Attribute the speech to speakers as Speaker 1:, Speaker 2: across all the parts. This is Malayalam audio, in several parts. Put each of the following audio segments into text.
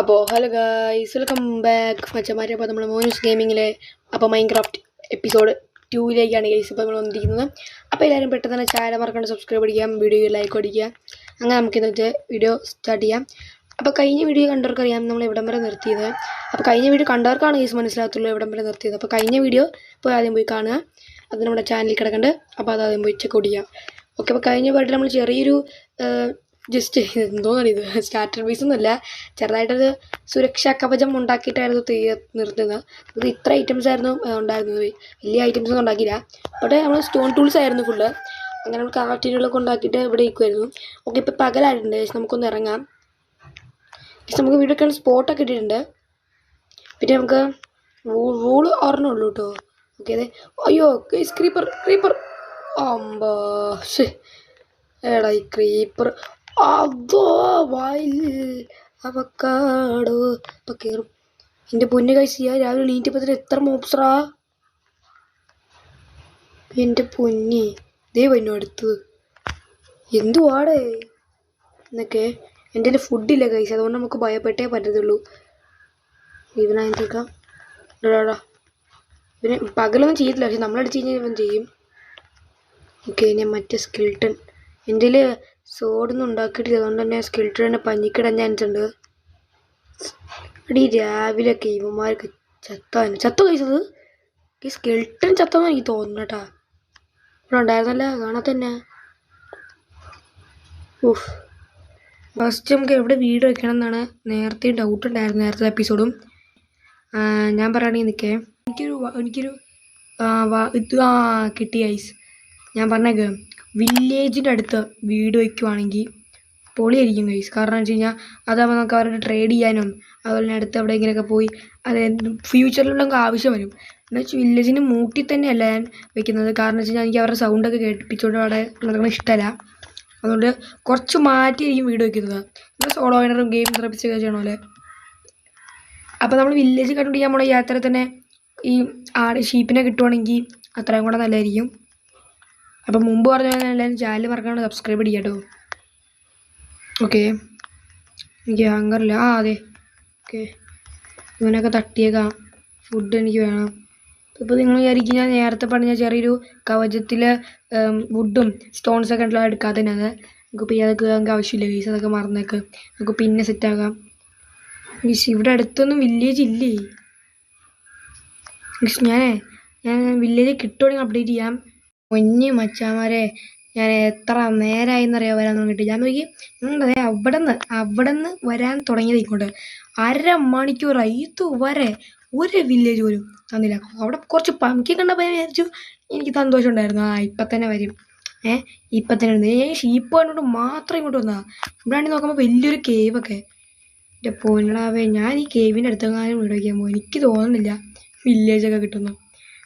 Speaker 1: അപ്പോൾ ഹലോ ഗായ്സ്, വെൽക്കം ബാക്ക് മച്ചമാരെ. അപ്പോൾ നമ്മൾ മോനൂസ് ഗെയിമിങ്ങിലെ മൈൻക്രാഫ്റ്റ് എപ്പിസോഡ് 2ലേക്കാണ് ഗൈസ് ഇപ്പോൾ നമ്മൾ വന്നിരിക്കുന്നത്. അപ്പോൾ എല്ലാവരും പെട്ടെന്ന് തന്നെ ചാനൽ മറക്കാണ്ട് സബ്സ്ക്രൈബ് അടിക്കാം, വീഡിയോ ലൈക്ക് അടിക്കുക. അങ്ങനെ നമുക്ക് ഇന്നത്തെ വീഡിയോ സ്റ്റാർട്ട് ചെയ്യാം. അപ്പോൾ കഴിഞ്ഞ വീഡിയോ കണ്ടവർക്കറിയാം നമ്മൾ എവിടം വരെ നിർത്തിയത്. അപ്പോൾ കഴിഞ്ഞ വീഡിയോ കണ്ടവർക്കാണ് ഗൈസ് മനസ്സിലാകത്തുള്ളൂ എവിടം വരെ നിർത്തിയത്. അപ്പോൾ കഴിഞ്ഞ വീഡിയോ ഇപ്പോൾ ആദ്യം പോയി കാണുക, അത് നമ്മുടെ ചാനലിൽ കിടക്കുന്നുണ്ട്. അപ്പോൾ അത് ആദ്യം പോയി ചെക്ക് ചെയ്യാം. ഓക്കെ, അപ്പോൾ കഴിഞ്ഞ വീട്ടിൽ നമ്മൾ ചെറിയൊരു ജസ്റ്റ് എന്തോന്നാണ് ഇത്, സ്റ്റാർട്ടർ ബേസ് ഒന്നുമല്ല, ചെറുതായിട്ടൊരു സുരക്ഷാ കവചം ഉണ്ടാക്കിയിട്ടായിരുന്നു നിർത്തുന്നത്. അത് ഇത്ര ഐറ്റംസ് ആയിരുന്നു ഉണ്ടായിരുന്നത്, വലിയ ഐറ്റംസ് ഒന്നും ഉണ്ടാക്കിയില്ല. അവിടെ നമ്മൾ സ്റ്റോൺ ടൂൾസ് ആയിരുന്നു ഫുള്ള്. അങ്ങനെ നമ്മൾ കാർട്ടീനുകളൊക്കെ ഉണ്ടാക്കിയിട്ട് ഇവിടെ ഇരിക്കുമായിരുന്നു. ഓക്കെ, ഇപ്പോൾ പകലായിട്ടുണ്ട്, നമുക്കൊന്ന് ഇറങ്ങാം. നമുക്ക് വീഡിയോ ഒക്കെ സ്പോട്ടൊക്കെ ഇട്ടിട്ടുണ്ട്. പിന്നെ നമുക്ക് വൂള് ഓർമ്മയുള്ളൂ കേട്ടോ. ഓക്കെ, അതെ. അയ്യോ ക്രീപ്പർ ക്രീപ്പർ അമ്പാ എടാ ഈ ക്രീപ്പർ അതോ വയൽ അവക്കാടോ ഇപ്പം കയറും. എൻ്റെ പൊന്ന് കഴിച്ച രാവിലെ നീറ്റിപ്പത്തിൽ എത്ര മോപ്സറാ എൻ്റെ പൊന്നി. ദേ വന്നു അടുത്തത് എന്തുവാടേ എന്നൊക്കെ. എൻ്റെ ഫുഡില്ല കഴിച്ച, അതുകൊണ്ട് നമുക്ക് ഭയപ്പെട്ടേ പറ്റത്തുള്ളൂ. ഇതിനകത്തേക്കാം ഇടാടാ. പിന്നെ പകലൊന്നും ചെയ്യത്തില്ല, പക്ഷെ നമ്മളടിച്ച് കഴിഞ്ഞാൽ ഇവൻ ചെയ്യും. ഓക്കെ, ഞാൻ മറ്റേ സ്കിൽട്ടൺ എൻ്റെ സോഡൊന്നും ഉണ്ടാക്കിയിട്ടില്ല, അതുകൊണ്ട് തന്നെ സ്കിൽട്ടൺ തന്നെ പഞ്ഞിക്കിടാൻ ചാൻസ് ഉണ്ട്. അടി രാവിലെയൊക്കെ ഇവന്മാർക്ക് ചത്തു കഴിച്ചത്. ഈ സ്കിൽട്ടൺ ചത്തോ എനിക്ക് തോന്നുന്നു കേട്ടാ. ഇവിടെ ഉണ്ടായിരുന്നല്ല, കാണാത്തന്നെ. ഓഹ്, ഫസ്റ്റ് നമുക്ക് എവിടെ വീട് വെക്കണം എന്നാണ് നേരത്തെ ഡൗട്ട് ഉണ്ടായിരുന്നു, നേരത്തെ എപ്പിസോഡും. ഞാൻ പറയുകയാണെങ്കിൽ നിൽക്കേ, എനിക്കൊരു ഇത് കിട്ടി ഐസ്. ഞാൻ പറഞ്ഞേക്ക് വില്ലേജിൻ്റെ അടുത്ത് വീട് വയ്ക്കുവാണെങ്കിൽ പൊളിയായിരിക്കും ഗൈസ്. കാരണം എന്ന് വെച്ച് കഴിഞ്ഞാൽ അതാകുമ്പോൾ നമുക്ക് അവരുടെ ട്രേഡ് ചെയ്യാനും അതുപോലെ തന്നെ അടുത്ത് എവിടെയെങ്കിലുമൊക്കെ പോയി അതായത് ഫ്യൂച്ചറിലുള്ള നമുക്ക് ആവശ്യം വരും. എന്ന് വെച്ചാൽ വില്ലേജിന് മൂട്ടി തന്നെയല്ല ഞാൻ വെക്കുന്നത്. കാരണം എന്ന് വെച്ച് കഴിഞ്ഞാൽ എനിക്ക് അവരുടെ സൗണ്ടൊക്കെ കേൾപ്പിച്ചുകൊണ്ട് അവിടെ നടക്കുന്ന ഇഷ്ടമല്ല. അതുകൊണ്ട് കുറച്ച് മാറ്റിയായിരിക്കും വീട് വയ്ക്കുന്നത്. നമ്മൾ സോളോ വൈനറും ഗെയിം തെറപ്പിച്ചൊക്കെ ചെയ്യണമല്ലേ. അപ്പോൾ നമ്മൾ വില്ലേജ് കണ്ടുപിടിക്കാൻ പോണ യാത്ര തന്നെ ഈ ഷീപ്പിനെ കിട്ടുവാണെങ്കിൽ അത്രയും കൂടെ നല്ലതായിരിക്കും. അപ്പം മുമ്പ് പറഞ്ഞ എല്ലാവരും ചാനൽ മറക്കാണ്ട് സബ്സ്ക്രൈബ് ചെയ്യാം കേട്ടോ. ഓക്കെ, എനിക്ക് ഹങ്കറില്ല. അതെ, ഓക്കെ, ഇവനൊക്കെ തട്ടിയേക്കാം. ഫുഡ് എനിക്ക് വേണം. ഇപ്പോൾ നിങ്ങൾ വിചാരിക്കും ഞാൻ നേരത്തെ പറഞ്ഞ ചെറിയൊരു കവചത്തിൽ വുഡും സ്റ്റോൺസൊക്കെ ഉണ്ടല്ലോ എടുക്കാതെ തന്നെ. നമുക്കിപ്പോൾ അതൊക്കെ നമുക്ക് ആവശ്യമില്ല ഗീസ്, അതൊക്കെ മറന്നേക്ക്, നമുക്ക് പിന്നെ സെറ്റാകാം. ഗീസ് ഇവിടെ അടുത്തൊന്നും വില്ലേജ് ഇല്ലേ ഗീസ്. ഞാൻ വില്ലേജ് കിട്ടുവാണെങ്കിൽ അപ്ഡേറ്റ് ചെയ്യാം. പൊന്നു മച്ചാമാരെ, ഞാൻ എത്ര നേരമായിന്നറിയാം വരാൻ തുടങ്ങിയിട്ട്. ഞാൻ നോക്കി അവിടെ നിന്ന് വരാൻ തുടങ്ങിയത് ഇങ്ങോട്ട് 1/2 മണിക്കൂറായി. ഇതുവരെ ഒരു വില്ലേജ് പോലും തന്നില്ല. അവിടെ കുറച്ച് പങ്കി കണ്ടപ്പോൾ ഞാൻ വിചാരിച്ചു എനിക്ക് സന്തോഷം ഉണ്ടായിരുന്നു, ഇപ്പം തന്നെ വരും, ഇപ്പം തന്നെ വരുന്നത്. ഞാൻ ഷീപ്പ് കണ്ടുകൊണ്ട് മാത്രം ഇങ്ങോട്ട് വന്നതാണ്. ഇവിടെയാണെങ്കിൽ നോക്കുമ്പോൾ വലിയൊരു കേവൊക്കെ. എൻ്റെ പൊന്നാവേ, ഞാൻ ഈ കേവിൻ്റെ അടുത്തെങ്ങാനും വീട് വയ്ക്കാൻ പോകും. എനിക്ക് തോന്നുന്നില്ല വില്ലേജൊക്കെ കിട്ടുന്നു.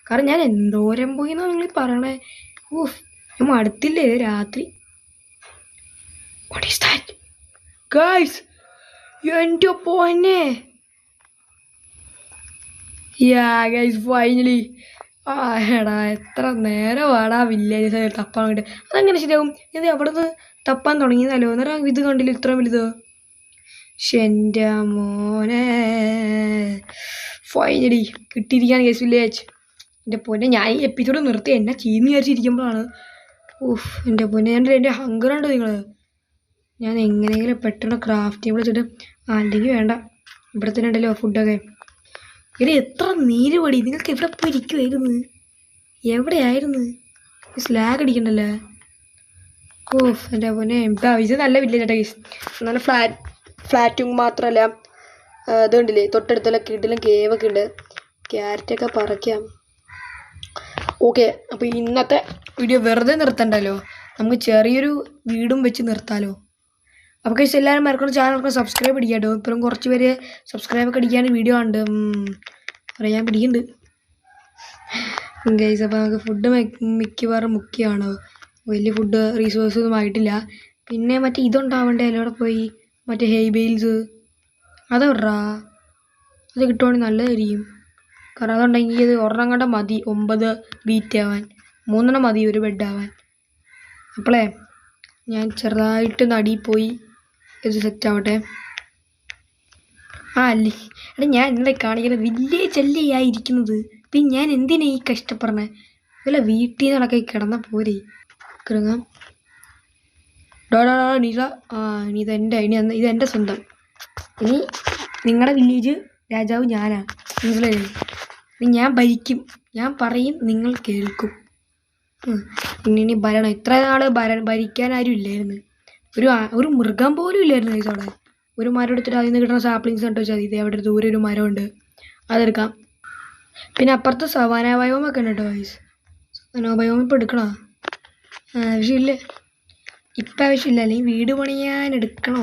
Speaker 1: കാരണം ഞാൻ എന്തോരം പോയി എന്നാണ് നിങ്ങൾ പറയണേ. ഊഫ്, ഞാൻ മടുത്തില്ലേ രാത്രി. What is that guys? എൻ്റെ പൊന്നെ, യാ ഗൈസ് ഫൈനലി. എടാ എത്ര നേരമാടാ വില്ലേജ് തപ്പാൻ വേണ്ടി. അതെങ്ങനെ ശരിയാവും? ഇത് അവിടെ നിന്ന് തപ്പാൻ തുടങ്ങിയതല്ലോ. അന്നേരം ഇത് കണ്ടില്ല ഇത്ര വലുത്. എൻ്റെ മോനെ, ഫൈനലി കിട്ടിയിരിക്കുകയാണ് ഗൈസ് വില്ലേജ്. എൻ്റെ പൊന്നെ, ഞാൻ ഈ എപ്പിസോഡ് നിർത്തി എന്നെ ചീന്ന് വിചാരിച്ചിരിക്കുമ്പോഴാണ്. ഓഹ് എൻ്റെ പൊന്നെ, എൻ്റെ ഹങ്കറുണ്ടോ നിങ്ങൾ? ഞാൻ എങ്ങനെയെങ്കിലും പെട്ടെന്ന് ക്രാഫ്റ്റ് ടേബിൾ വെച്ചിട്ട് അല്ലെങ്കിൽ വേണ്ട, ഇവിടെ തന്നെ ഉണ്ടല്ലോ ഫുഡൊക്കെ. ഇത് എത്ര നീര് പടി, നിങ്ങൾക്ക് എവിടെ പോയി ഇരിക്കുമായിരുന്നു? എവിടെയായിരുന്നു? സ്ലാഗ് അടിക്കണ്ടല്ലേ. ഓഹ് എൻ്റെ പൊന്നെ, ഇത് നല്ല വില്ലേജ് കേട്ടോ ഗൈസ്. നല്ല ഫ്ലാറ്റും മാത്രമല്ല, അതുകൊണ്ടില്ലേ തൊട്ടടുത്തുള്ള കിടിലും കേവൊക്കെ ഉണ്ട്. ക്യാരറ്റൊക്കെ പറിക്കാം. ഓക്കെ, അപ്പോൾ ഇന്നത്തെ വീഡിയോ വെറുതെ നിർത്തണ്ടല്ലോ, നമുക്ക് ചെറിയൊരു വീടും വെച്ച് നിർത്താമല്ലോ. അപ്പോൾ കഴിച്ച് എല്ലാവരും മറക്കണം ചാനൽ സബ്സ്ക്രൈബ് അടിക്കാം കേട്ടോ. ഇപ്പോഴും കുറച്ച് പേര് സബ്സ്ക്രൈബൊക്കെ അടിക്കാൻ വീഡിയോ ഉണ്ട് പറയാൻ പിടിക്കുന്നുണ്ട് ഗൈസ്. അപ്പോൾ നമുക്ക് ഫുഡ് മിക്കവാറും മുഖ്യമാണ്. വലിയ ഫുഡ് റീസോഴ്സ് ഒന്നും ആയിട്ടില്ല. പിന്നെ മറ്റേ ഇതുണ്ടാവണ്ടേ അവിടെ പോയി, മറ്റേ ഹെയ് ബെയിൽസ് അതെവിടാ, അത് കിട്ടുവാണെങ്കിൽ നല്ലതായിരിക്കും. കാരണം അതുണ്ടെങ്കിൽ അത് ഒരെണ്ണം കണ്ട മതി 9 ബീറ്റ് ആവാൻ, 3 മതി ഒരു ബെഡ് ആവാൻ. അപ്പോളേ ഞാൻ ചെറുതായിട്ട് നടിയിൽ പോയി ഇത് സെറ്റ് ആവട്ടെ. അല്ലേ എടാ ഞാൻ എന്താ കാണിക്കുന്നത് വില്ലേജ് അല്ലേ ആയിരിക്കുന്നത് പിന്നെ ഞാൻ എന്തിനാ ഈ കഷ്ടപ്പെടണേ വല്ല വീട്ടിൽ നിന്നൊക്കെ കിടന്ന പോരെ കിടങ്ങാം നീല ഇനി ഇതെൻ്റെ ഇതെൻ്റെ സ്വന്തം ഇനി നിങ്ങളുടെ വില്ലേജ് രാജാവ് ഞാനാണ് മനസ്സിലായില്ലേ ഇനി ഞാൻ ഭരിക്കും ഞാൻ പറയും നിങ്ങൾ കേൾക്കും ഇനി ഭരണം ഇത്ര നാൾ ഭരിക്കാൻ ആരും ഇല്ലായിരുന്നു ഒരു മൃഗം പോലും ഇല്ലായിരുന്നു അവിടെ ഒരു മരം എടുത്തിട്ട് അതിൽ നിന്ന് കിട്ടുന്ന സാപ്ലിങ്സ് കണ്ടു വെച്ചാൽ ഇത് അവിടെ ദൂരെ ഒരു മരമുണ്ട് അതെടുക്കാം പിന്നെ അപ്പുറത്ത് സവാനാവയവമൊക്കെ ഉണ്ട് കേട്ടോ വയസ്സ് സവാനാവയവം ഇപ്പോൾ എടുക്കണോ ആവശ്യമില്ല ഇപ്പം ആവശ്യമില്ല അല്ലെങ്കിൽ വീട് പണിയാൻ എടുക്കണോ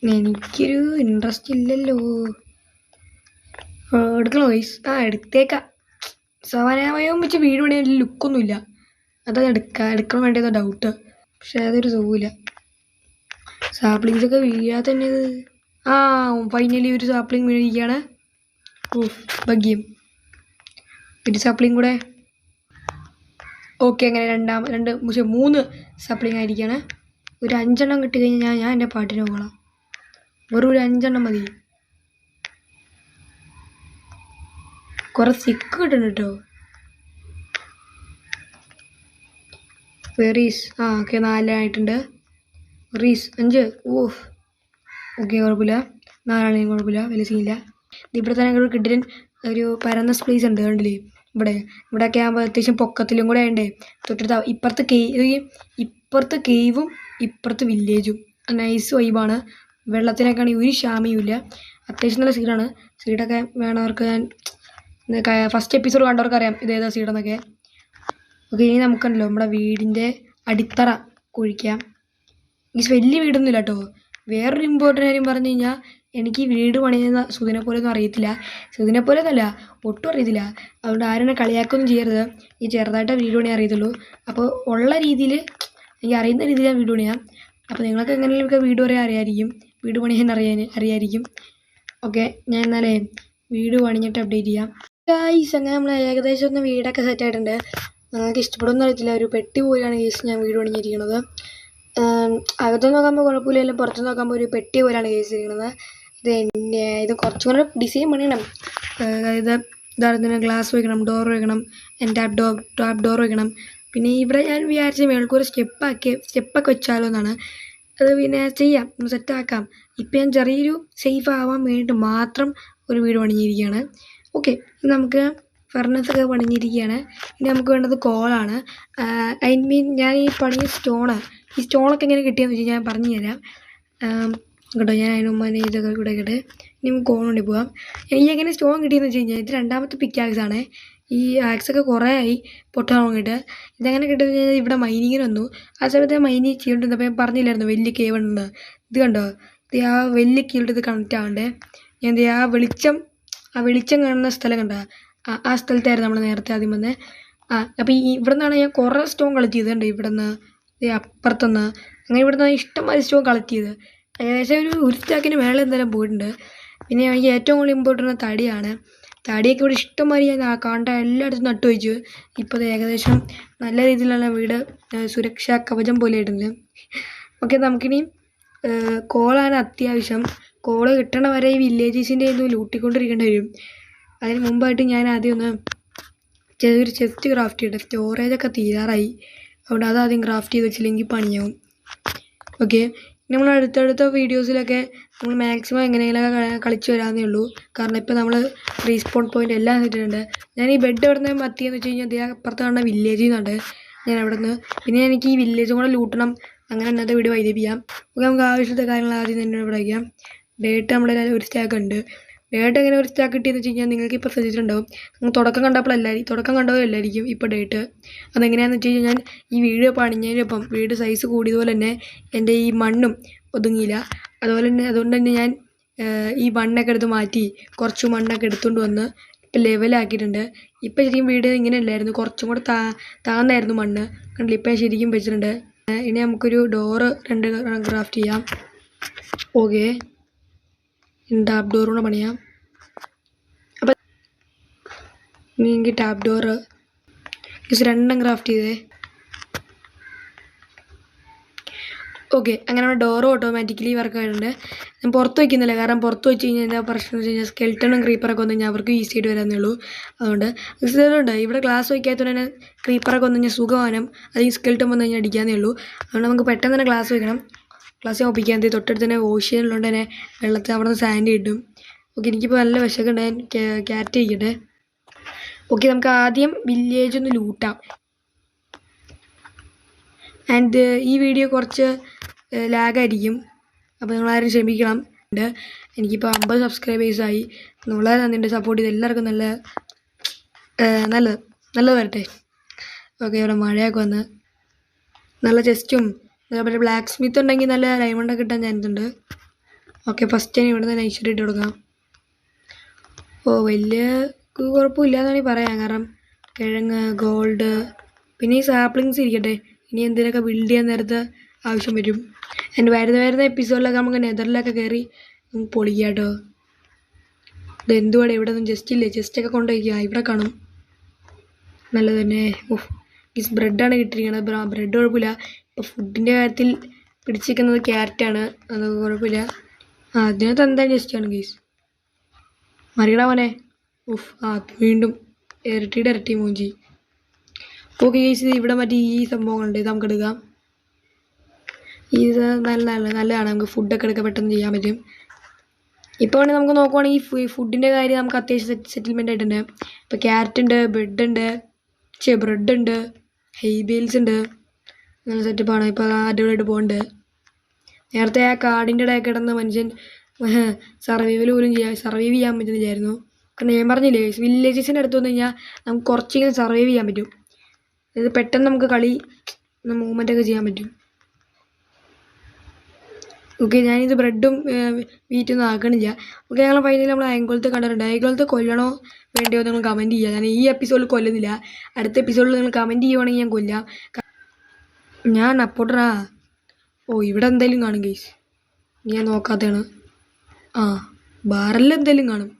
Speaker 1: എനിക്കൊരു ഇൻട്രസ്റ്റ് ഇല്ലല്ലോ എടുക്കണോ വയസ്സ് എടുത്തേക്കാം സവാനാവയവം വെച്ച് വീട് പണിയാൻ ലുക്കൊന്നുമില്ല അതത് എടുക്കണം വേണ്ടിയതാ ഡൗട്ട് പക്ഷെ അതൊരു സുഖമില്ല സാപ്ലിങ്സൊക്കെ വീഴാതെ തന്നെ ഇത് ഫൈനലി ഒരു സാപ്ലിങ് വീഴിക്കുകയാണ് ഭാഗ്യം ഒരു സാപ്ലിങ് കൂടെ ഓക്കെ അങ്ങനെ മൂന്ന് സാപ്ലിങ് ആയിരിക്കുകയാണ് ഒരു 5 എണ്ണം കിട്ടിക്കഴിഞ്ഞാൽ ഞാൻ എൻ്റെ പാട്ടിന് പോകണം വെറും ഒരു 5 എണ്ണം മതി കുറേ സിക്ക് കിട്ടുന്നു കേട്ടോ വെറീസ് ഓക്കെ 4 ആയിട്ടുണ്ട് റീസ് 5 ഓക്കെ കുഴപ്പമില്ല 4 ആണെങ്കിലും കുഴപ്പമില്ല വലിയ സീനില്ല ഇവിടെ തന്നെ ഒരു കിഡിലൻ ഒരു പരന്ന സ്പേസ് ഉണ്ട് കണ്ടില്ലേ ഇവിടെയൊക്കെ ആകുമ്പോൾ അത്യാവശ്യം പൊക്കത്തിലും കൂടെ ആയണ്ടേ തൊട്ടടുത്ത് ഇപ്പുറത്ത് കേവും ഇപ്പുറത്ത് വില്ലേജും നൈസ് വൈബാണ് വെള്ളത്തിനൊക്കെ ആണെങ്കിൽ ഒരു ക്ഷാമയുമില്ല അത്യാവശ്യം നല്ല സീഡാണ് സീഡൊക്കെ വേണവർക്ക് ഞാൻ ഫസ്റ്റ് എപ്പിസോഡ് കണ്ടവർക്ക് അറിയാം ഇതേതാ സീഡെന്നൊക്കെ ഓക്കെ ഇനി നമുക്കുണ്ടല്ലോ നമ്മുടെ വീടിൻ്റെ അടിത്തറ കുഴിക്കാം ഈ വലിയ വീടൊന്നുമില്ല കേട്ടോ വേറൊരു ഇമ്പോർട്ടൻ്റ് കാര്യം പറഞ്ഞു കഴിഞ്ഞാൽ എനിക്ക് വീട് പണിയുന്ന സുധിനെ പോലെ ഒന്നും അറിയത്തില്ല സുധിനെ പോലെ ഒന്നുമല്ല ഒട്ടും അറിയത്തില്ല അതുകൊണ്ട് ആരും എന്നെ കളിയാക്കൊന്നും ചെയ്യരുത് ഈ ചെറുതായിട്ട് വീട് പണിയാൻ അറിയത്തുള്ളൂ അപ്പോൾ ഉള്ള രീതിയിൽ എനിക്ക് അറിയുന്ന രീതിയിൽ ഞാൻ വീട് പണിയാം അപ്പോൾ നിങ്ങൾക്ക് എങ്ങനെയൊക്കെ വീട് പറയാൻ വീട് പണിയാൻ അറിയായിരിക്കും ഓക്കെ ഞാൻ എന്നാലേ വീട് പണിഞ്ഞിട്ട് അപ്ഡേറ്റ് ചെയ്യാം ഗൈസ് അങ്ങനെ നമ്മൾ ഏകദേശം ഒന്ന് വീടൊക്കെ സെറ്റ് ആയിട്ടുണ്ട് നിങ്ങൾക്ക് ഇഷ്ടപ്പെടുമെന്ന് അറിയത്തില്ല ഒരു പെട്ടി പോലെയാണ് കേസ് ഞാൻ വീട് പണിഞ്ഞിരിക്കുന്നത് അകത്ത് നോക്കുമ്പോൾ കുഴപ്പമില്ല പുറത്ത് നോക്കുമ്പോൾ ഒരു പെട്ടി പോലെയാണ് കേസ് ഇരിക്കുന്നത് ഇത് കുറച്ചും കൂടെ ഡിസൈൻ പണിയണം ഇതായിരുന്നു ഗ്ലാസ് വയ്ക്കണം ഡോർ വയ്ക്കണം ടാപ്പ് ഡോർ വയ്ക്കണം പിന്നെ ഇവിടെ ഞാൻ വിചാരിച്ച മേൽക്കൂടെ സ്റ്റെപ്പൊക്കെ വെച്ചാലോ എന്നാണ് അത് പിന്നെ ചെയ്യാം സെറ്റാക്കാം ഇപ്പം ഞാൻ ചെറിയൊരു സേഫ് ആവാൻ വേണ്ടി മാത്രം ഒരു വീട് പണിഞ്ഞിരിക്കുകയാണ് ഓക്കെ നമുക്ക് ഫർണസൊക്കെ പണിഞ്ഞിരിക്കുകയാണ് ഇനി നമുക്ക് വേണ്ടത് കോളാണ് ഞാൻ ഈ പണിയ ഈ സ്റ്റോണൊക്കെ എങ്ങനെ കിട്ടിയെന്ന് വെച്ചാൽ ഞാൻ പറഞ്ഞു തരാം കേട്ടോ ഞാൻ അതിന് മുമ്പ് തന്നെ ഇതൊക്കെ ഇവിടെ ഇനി നമുക്ക് കോൺ കൊണ്ട് പോകാം എനിക്ക് എങ്ങനെ സ്റ്റോൺ കിട്ടിയെന്ന് വെച്ച് കഴിഞ്ഞാൽ ഇത് 2ാമത്തെ പിക്കാക്സാണ് ഈ ആക്സൊക്കെ കുറേ ആയി പൊട്ടാൻ തുടങ്ങിയിട്ട് ഇതെങ്ങനെ കിട്ടിയെന്ന് കഴിഞ്ഞാൽ ഇവിടെ മൈനിങ്ങിന് വന്നു ആ സമയത്ത് മൈനിങ് ചെയ്തുകൊണ്ടിരുന്നപ്പോൾ ഞാൻ പറഞ്ഞില്ലായിരുന്നു വലിയ കേവ് ഉണ്ട് ഇത് കണ്ടോ ഇത് ആ വലിയ കീഴിട്ട് ഇത് കണക്റ്റ് ആവണ്ടേ ഞാൻ ആ വെളിച്ചം കാണുന്ന സ്ഥലം കണ്ടോ ആ സ്ഥലത്തായിരുന്നു നമ്മൾ നേരത്തെ ആദ്യം വന്നത് അപ്പോൾ ഇവിടെ നിന്നാണ് ഞാൻ കുറേ സ്റ്റോൺ കളക്ട് ചെയ്തിട്ടുണ്ട് ഇവിടെ നിന്ന് അപ്പുറത്തുനിന്ന് അങ്ങനെ ഇവിടെ നിന്ന് ഇഷ്ടംമാതിരി സ്റ്റോൺ കളക്ട് ചെയ്ത് ഏകദേശം ഒരു സ്റ്റാക്കിന് മേളിൽ എന്തായാലും പോയിട്ടുണ്ട് പിന്നെ എനിക്ക് ഏറ്റവും കൂടുതൽ ഇമ്പോർട്ടൻ്റ് തടിയാണ് തടിയൊക്കെ ഇവിടെ ഇഷ്ടംമാതിരി ഞാൻ കണ്ട എല്ലായിടത്തും നട്ടു വെച്ചു ഇപ്പോൾ ഏകദേശം നല്ല രീതിയിലുള്ള വീട് സുരക്ഷാ കവചം പോലെ ആയിട്ടുണ്ട് ഓക്കെ നമുക്കിനി കോളാണ് അത്യാവശ്യം കോള് കിട്ടണ വരെ ഈ വില്ലേജസിൻ്റെ ഒന്നും ലൂട്ടിക്കൊണ്ടിരിക്കേണ്ടി വരും അതിന് മുമ്പായിട്ട് ഞാൻ ആദ്യം ഒന്ന് ചെറിയൊരു ചെസ്റ്റ് ക്രാഫ്റ്റ് ചെയ്തിട്ട് സ്റ്റോറേജൊക്കെ തീരാറായി അതുകൊണ്ട് അതാദ്യം ക്രാഫ്റ്റ് ചെയ്ത് വെച്ചില്ലെങ്കിൽ പണിയാവും ഓക്കെ നമ്മൾ അടുത്തടുത്ത വീഡിയോസിലൊക്കെ നമ്മൾ മാക്സിമം എങ്ങനെയെങ്കിലൊക്കെ കളിച്ച് വരാമെന്നേ ഉള്ളൂ കാരണം ഇപ്പോൾ നമ്മൾ റീസ്പോൺ പോയിൻ്റ് എല്ലാം ഇട്ടിട്ടുണ്ട് ഞാൻ ഈ ബെഡ് എവിടെ നിന്ന് മത്തിയെന്ന് വെച്ച് കഴിഞ്ഞാൽ അതേ അപ്പുറത്ത് കാണുന്ന വില്ലേജിൽ നിന്നുണ്ട് ഞാൻ അവിടെ നിന്ന് പിന്നെ എനിക്ക് ഈ വില്ലേജും കൂടെ ലൂട്ടണം അങ്ങനെ അന്നത്തെ വീഡിയോ വൈദ്യപ്പിക്കാം ഓക്കെ നമുക്ക് ആവശ്യത്തെ കാര്യങ്ങൾ ആദ്യം തന്നെ ഇവിടെ വയ്ക്കാം ഡേറ്റ് നമ്മുടെ ഒരു സ്റ്റാക്ക് ഉണ്ട് ഡേറ്റ് എങ്ങനെ ഒരു സ്റ്റാക്ക് കിട്ടിയെന്ന് വെച്ച് കഴിഞ്ഞാൽ നിങ്ങൾക്ക് ഇപ്പോൾ ശ്രദ്ധിച്ചിട്ടുണ്ടാവും നിങ്ങൾ തുടക്കം കണ്ടവരല്ലായിരിക്കും ഇപ്പോൾ ഡേറ്റ് അതെങ്ങനെയാണെന്ന് വെച്ച് കഴിഞ്ഞാൽ ഞാൻ ഈ വീട് പണിഞ്ഞതിനൊപ്പം വീട് സൈസ് കൂടിയതുപോലെ തന്നെ എൻ്റെ ഈ മണ്ണും ഒതുങ്ങിയില്ല അതുകൊണ്ട് തന്നെ ഞാൻ ഈ മണ്ണൊക്കെ എടുത്ത് മാറ്റി കുറച്ച് മണ്ണൊക്കെ എടുത്തുകൊണ്ട് വന്ന് ഇപ്പം ലെവലാക്കിയിട്ടുണ്ട് ഇപ്പം ശരിക്കും വീട് ഇങ്ങനെ അല്ലായിരുന്നു കുറച്ചും കൂടെ താന്നായിരുന്നു മണ്ണ് കണ്ടില്ല ഇപ്പം ശരിക്കും വെച്ചിട്ടുണ്ട് ഇനി നമുക്കൊരു ഡോറ് 2 ക്രാഫ്റ്റ് ചെയ്യാം ഓക്കെ ടാപ്പ് ഡോറുകൂടെ പണിയാം അപ്പം ഇനി എനിക്ക് ടാപ്പ് ഡോറ് ജസ്റ്റ് 2 ക്രാഫ്റ്റ് ചെയ്തേ ഓക്കെ, അങ്ങനെ നമ്മുടെ ഡോറ് ഓട്ടോമാറ്റിക്കലി വർക്ക് ആയിട്ടുണ്ട്. ഞാൻ പുറത്ത് വയ്ക്കുന്നില്ല, കാരണം പുറത്ത് വെച്ച് കഴിഞ്ഞാൽ എന്താ പ്രശ്നം എന്ന് വെച്ച് കഴിഞ്ഞാൽ സ്കെൽട്ടണും ക്രീപ്പറൊക്കെ വന്നു കഴിഞ്ഞാൽ അവർക്ക് ഈസി ആയിട്ട് വരാമെന്നേ ഉള്ളൂ. അതുകൊണ്ട് ഉണ്ട് ഇവിടെ ഗ്ലാസ് വയ്ക്കാത്തതുകൊണ്ട് തന്നെ ക്രീപ്പറൊക്കെ വന്നു കഴിഞ്ഞാൽ സുഖമാനം അല്ലെങ്കിൽ സ്കെൽട്ടൺ വന്നു കഴിഞ്ഞാൽ അടിക്കാന്നേ ഉള്ളൂ. അതുകൊണ്ട് നമുക്ക് പെട്ടെന്ന് തന്നെ ഗ്ലാസ് വയ്ക്കണം. ഗ്ലാസ് ഒപ്പിക്കാൻ തൊട്ടടുത്ത് തന്നെ ഓഷ്യനുള്ളതുകൊണ്ട് തന്നെ വെള്ളത്തിൽ അവിടെ നിന്ന് സാൻഡ് കിട്ടും. ഓക്കെ, എനിക്കിപ്പോൾ നല്ല വിശക്കുണ്ട്, ഞാൻ ക്യാറ്റ് കഴിക്കട്ടെ. ഓക്കെ, നമുക്ക് ആദ്യം വില്ലേജ് ഒന്ന് ലൂട്ടാം. ആൻഡ് ഈ വീഡിയോ കുറച്ച് ലാഗായിരിക്കും, അപ്പോൾ നിങ്ങളാരും ക്ഷമിക്കണം. എനിക്കിപ്പോൾ 50 സബ്സ്ക്രൈബേഴ്സായി. വളരെ നന്ദിയുണ്ട് സപ്പോർട്ട് ചെയ്ത് എല്ലാവർക്കും. നല്ലത് വരട്ടെ. ഓക്കെ, ഇവിടെ മഴയൊക്കെ വന്ന് നല്ല ചെസ്റ്റും അതേപോലെ ബ്ലാക്ക് സ്മിത്ത് ഉണ്ടെങ്കിൽ നല്ല ഡയമണ്ടൊക്കെ കിട്ടാൻ ചാൻസ് ഉണ്ട്. ഓക്കെ, ഫസ്റ്റ് ഞാൻ ഇവിടെ നിന്ന് നൈശ്വര്യം ഇട്ട് കൊടുക്കാം. വലിയ കുഴപ്പമില്ല എന്നാണ് പറയാം, കാരണം കിഴങ്ങ്, ഗോൾഡ്, പിന്നെ ഈ സാപ്ലിങ്സ് ഇരിക്കട്ടെ, ഇനി എന്തെങ്കിലുമൊക്കെ ബിൽഡ് ചെയ്യാൻ നേരത്തെ ആവശ്യം വരും. എൻ്റെ വരുന്ന എപ്പിസോഡിലൊക്കെ നമുക്ക് നെതറിലൊക്കെ കയറി പൊളിക്കാം കേട്ടോ. ഇത് എന്തുവാടെ ഇവിടെ ഒന്നും ജസ്റ്റൊക്കെ കൊണ്ടുപോയിക്കുക, ഇവിടെ കാണും. നല്ലത് തന്നെ. ഈ ബ്രെഡാണ് കിട്ടിയിരിക്കുന്നത്. ബ്രെഡ് കുഴപ്പമില്ല. ഇപ്പോൾ ഫുഡിൻ്റെ കാര്യത്തിൽ പിടിച്ചിരിക്കുന്നത് ക്യാരറ്റാണ്, അത് കുഴപ്പമില്ല. അതിനകത്ത് എന്തായാലും ജസ്റ്റാണ് ഗീസ്. മറികട മോനെ. വീണ്ടും ഇരട്ടി മൂഞ്ചി. ഓക്കെ ഗീസ്, ഇവിടെ മറ്റേ ഈ സംഭവങ്ങളുണ്ട്, ഇത് നമുക്ക് എടുക്കാം. ഇത് നല്ലതാണ്, നമുക്ക് ഫുഡൊക്കെ എടുക്കാൻ പെട്ടെന്ന് ചെയ്യാൻ പറ്റും. ഇപ്പോൾ വേണമെങ്കിൽ നമുക്ക് നോക്കുവാണെങ്കിൽ ഈ ഫുഡിൻ്റെ കാര്യം നമുക്ക് അത്യാവശ്യം സെറ്റിൽമെൻ്റ് ആയിട്ടുണ്ട്. ഇപ്പോൾ ക്യാരറ്റ് ഉണ്ട്, ബ്രെഡുണ്ട്, ഹെയ്ബീൽസ് ഉണ്ട്, നല്ല സെറ്റപ്പാണ്. ഇപ്പോൾ അടിപൊളിയായിട്ട് പോകുന്നുണ്ട്. നേരത്തെ ആ കാടിൻ്റെ ഇടയിൽ കിടന്ന് മനുഷ്യൻ സർവൈവ് ചെയ്യാൻ പറ്റുന്നില്ലായിരുന്നു. കാരണം ഞാൻ പറഞ്ഞില്ലേ, വില്ലേജസിൻ്റെ അടുത്ത് വന്നു കഴിഞ്ഞാൽ നമുക്ക് കുറച്ചെങ്കിലും സർവൈവ് ചെയ്യാൻ പറ്റും. അതായത് പെട്ടെന്ന് നമുക്ക് കളി മൂവ്മെൻറ്റൊക്കെ ചെയ്യാൻ പറ്റും. ഓക്കെ, ഞാനിത് ബ്രെഡും വീറ്റൊന്നും ആക്കണില്ല. ഓക്കെ, ഞങ്ങൾ ഫൈനലി നമ്മൾ അയങ്കോളത്തെ കണ്ടിട്ടുണ്ട്. അയങ്കോളത്തെ കൊല്ലണോ വേണ്ടിയോ നിങ്ങൾ കമൻറ്റ് ചെയ്യുക. ഞാൻ ഈ എപ്പിസോഡിൽ കൊല്ലുന്നില്ല, അടുത്ത എപ്പിസോഡിൽ നിങ്ങൾ കമൻറ്റ് ചെയ്യുവാണെങ്കിൽ ഞാൻ കൊല്ലാം. ഞാൻ അപ്പോട്ടറാ. ഇവിടെ എന്തെങ്കിലും കാണും ഗൈസ്, ഞാൻ നോക്കാത്തതാണ്. ബാറിൽ എന്തെങ്കിലും കാണും.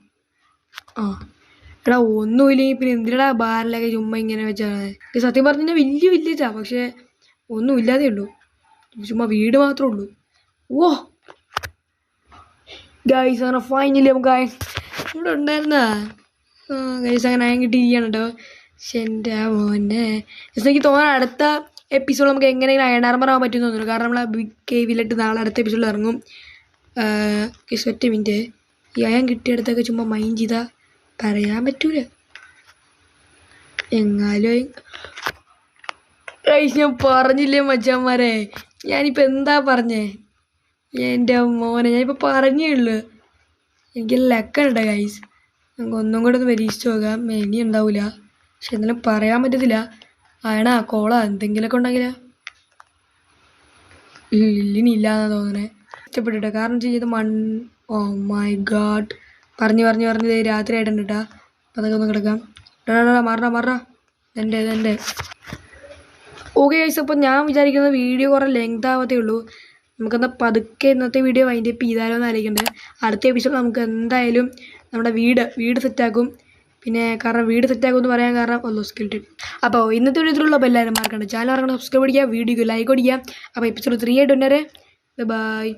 Speaker 1: എടാ ഒന്നുമില്ലെങ്കിൽ പിന്നെ എന്തിനാ ബാറിലൊക്കെ ചുമ്മാ ഇങ്ങനെ വെച്ചാണ്. സത്യം പറഞ്ഞാൽ വലിയ വില്ലേജാണ്, പക്ഷേ ഒന്നും ഇല്ലാതെ ഉള്ളൂ, ചുമ്മാ വീട് മാത്രമേ ഉള്ളൂ. ഗൈസ് അങ്ങനെ ഫൈനലി നമുക്ക് ഇവിടെ ഉണ്ടായിരുന്നാ ഗൈസ് അങ്ങനെ അയം കിട്ടിയിരിക്കുകയാണ് കേട്ടോ. പക്ഷെ എൻ്റെ മോനെ എനിക്ക് തോന്നാൻ അടുത്ത എപ്പിസോഡ് നമുക്ക് എങ്ങനെയെങ്കിലും അയൺ ആർമർ ആവാൻ പറ്റുമെന്ന് തോന്നുന്നു. കാരണം നമ്മൾ ബിഗ് കേവിലിട്ട് നാളെ അടുത്ത എപ്പിസോഡിൽ ഇറങ്ങും. ഒറ്റ മിനിറ്റ്, ഈ അയം കിട്ടിയടുത്തൊക്കെ ചുമ്മാ മൈൻഡ് ചെയ്താൽ പറയാൻ പറ്റൂല. എങ്ങാലും ഗൈസ് ഞാൻ പറഞ്ഞില്ലേ മച്ചാന്മാരെ, ഞാനിപ്പോൾ എന്താ പറഞ്ഞേ എൻ്റെ മോനെ, ഞാനിപ്പോൾ പറഞ്ഞേ ഉള്ളൂ. എനിക്ക് ലക്കുണ്ട് ഗൈസ്, നമുക്ക് ഒന്നും കൂടെ ഒന്ന് പരീക്ഷിച്ച് നോക്കാം. ഇനി ഉണ്ടാവില്ല, പക്ഷെ എന്നാലും പറയാൻ പറ്റത്തില്ല. കോള എന്തെങ്കിലുമൊക്കെ ഉണ്ടെങ്കിലോ ഇനി ഇല്ലാന്നാണ് തോന്നണേ. ഇഷ്ടപ്പെട്ടിട്ടോ, കാരണം ചെയ്ത് മൈ ഗാഡ് പറഞ്ഞ് രാത്രി ആയിട്ടുണ്ട് കേട്ടാ. അപ്പം അതൊക്കെ ഒന്ന് കിടക്കാം. മാറ എൻ്റെ ഓക്കെ ഗൈസ്, അപ്പോൾ ഞാൻ വിചാരിക്കുന്നത് വീഡിയോ കുറേ ലെങ്ത് ആവത്തേ ഉള്ളൂ. നമുക്കെന്നാൽ പതുക്കെ ഇന്നത്തെ വീഡിയോ വൈൻഡപ്പ് ചെയ്താലോ എന്ന് ആലോചിക്കണ്ടേ. അടുത്ത എപ്പിസോഡ് നമുക്ക് എന്തായാലും നമ്മുടെ വീട് സെറ്റാക്കും. പിന്നെ കാരണം വീട് സെറ്റാക്കും എന്ന് പറയാൻ കാരണം സ്കിൽഡ്. അപ്പോൾ ഇന്നത്തെ വീഡിയോയിലുള്ള എല്ലാവരും മറക്കണ്ട, ചാനൽ മറക്കണം, സബ്സ്ക്രൈബ് ചെയ്യുക, വീഡിയോക്ക് ലൈക്ക് അടിക്കുക. അപ്പോൾ എപ്പിസോഡ് 3 ആയിട്ട് വന്നേരെ. ബൈ.